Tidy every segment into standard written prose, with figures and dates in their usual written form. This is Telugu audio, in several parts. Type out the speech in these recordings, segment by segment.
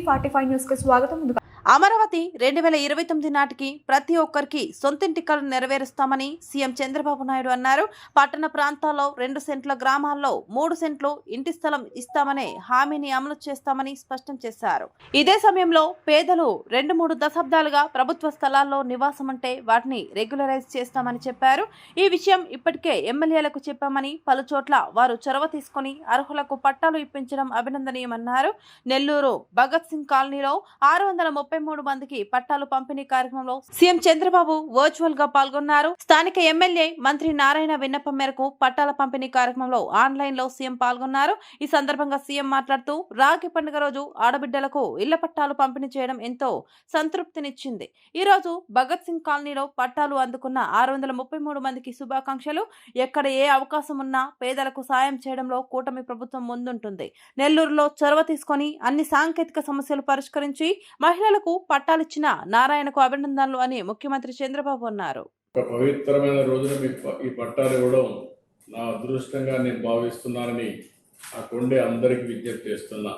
T45 న్యూస్ కు స్వాగతం. అమరావతి 2029 నాటికి ప్రతి ఒక్కరికి సొంతింటి కలను నెరవేరుస్తామని సీఎం చంద్రబాబు నాయుడు అన్నారు. పట్టణ ప్రాంతాల్లో 2 సెంట్ల గ్రామాల్లో 3 సెంట్లు ఇంటి స్థలం ఇస్తామనే హామీని అమలు చేస్తామని స్పష్టం చేశారు. ఇదే సమయంలో పేదలు 2-3 దశాబ్దాలుగా ప్రభుత్వ స్థలాల్లో నివాసం ఉంటే వాటిని రెగ్యులరైజ్ చేస్తామని చెప్పారు. ఈ విషయం ఇప్పటికే ఎమ్మెల్యేలకు చెప్పామని పలుచోట్ల వారు చొరవ తీసుకుని అర్హులకు పట్టాలు ఇప్పించడం అభినందనీయమన్నారు. నెల్లూరు భగత్ సింగ్ కాలనీలో 633 మందికి పట్టాలు పంపిణీ కార్యక్రమంలో సీఎం చంద్రబాబు వర్చువల్ గా పాల్గొన్నారు. స్థానిక ఎమ్మెల్యే మంత్రి నారాయణ విన్నపం మేరకు పట్టాల పంపిణీ కార్యక్రమంలో ఆన్లైన్ లో సీఎం పాల్గొన్నారు. ఈ సందర్భంగా సీఎం మాట్లాడుతూ రాఖీ పండుగ రోజు ఆడబిడ్డలకు ఇళ్ల పట్టాలు పంపిణీ చేయడం ఎంతో సంతృప్తినిచ్చింది. ఈ రోజు భగత్ సింగ్ కాలనీలో పట్టాలు అందుకున్న 633 మందికి శుభాకాంక్షలు. ఎక్కడ ఏ అవకాశం ఉన్నా పేదలకు సాయం చేయడంలో కూటమి ప్రభుత్వం ముందుంటుంది. నెల్లూరులో చొరవ తీసుకొని అన్ని సాంకేతిక సమస్యలు పరిష్కరించి మహిళలకు పట్టాలిచ్చిన నారాయణకు అభినందనలు అని ముఖ్యమంత్రి చంద్రబాబు అన్నారు. ఒక పవిత్రమైన రోజున ఈ పట్టాలు ఇవ్వడం నా అదృష్టంగా నేను భావిస్తున్నానని ఆ కొండే అందరికీ విజ్ఞప్తి చేస్తున్నా.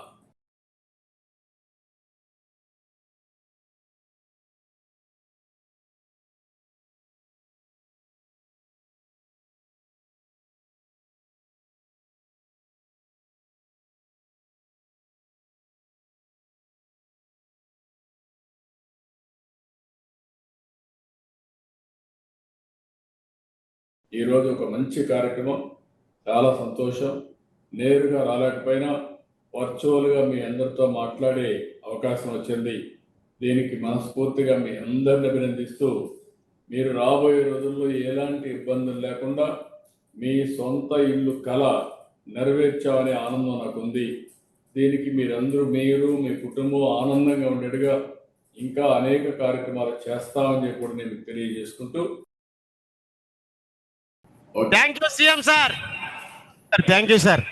ఈరోజు ఒక మంచి కార్యక్రమం, చాలా సంతోషం. నేరుగా రాలేకపోయినా వర్చువల్గా మీ అందరితో మాట్లాడే అవకాశం వచ్చింది. దీనికి మనస్ఫూర్తిగా మీ అందరిని అభినందిస్తూ, మీరు రాబోయే రోజుల్లో ఎలాంటి ఇబ్బందులు లేకుండా మీ సొంత ఇల్లు కళ నెరవేర్చామనే ఆనందం నాకు ఉంది. దీనికి మీరందరూ, మీరు మీ కుటుంబం ఆనందంగా ఉండేట్టుగా ఇంకా అనేక కార్యక్రమాలు చేస్తామని చెప్పి కూడా నేను తెలియజేసుకుంటూ, thank you CM sir. Thank you sir.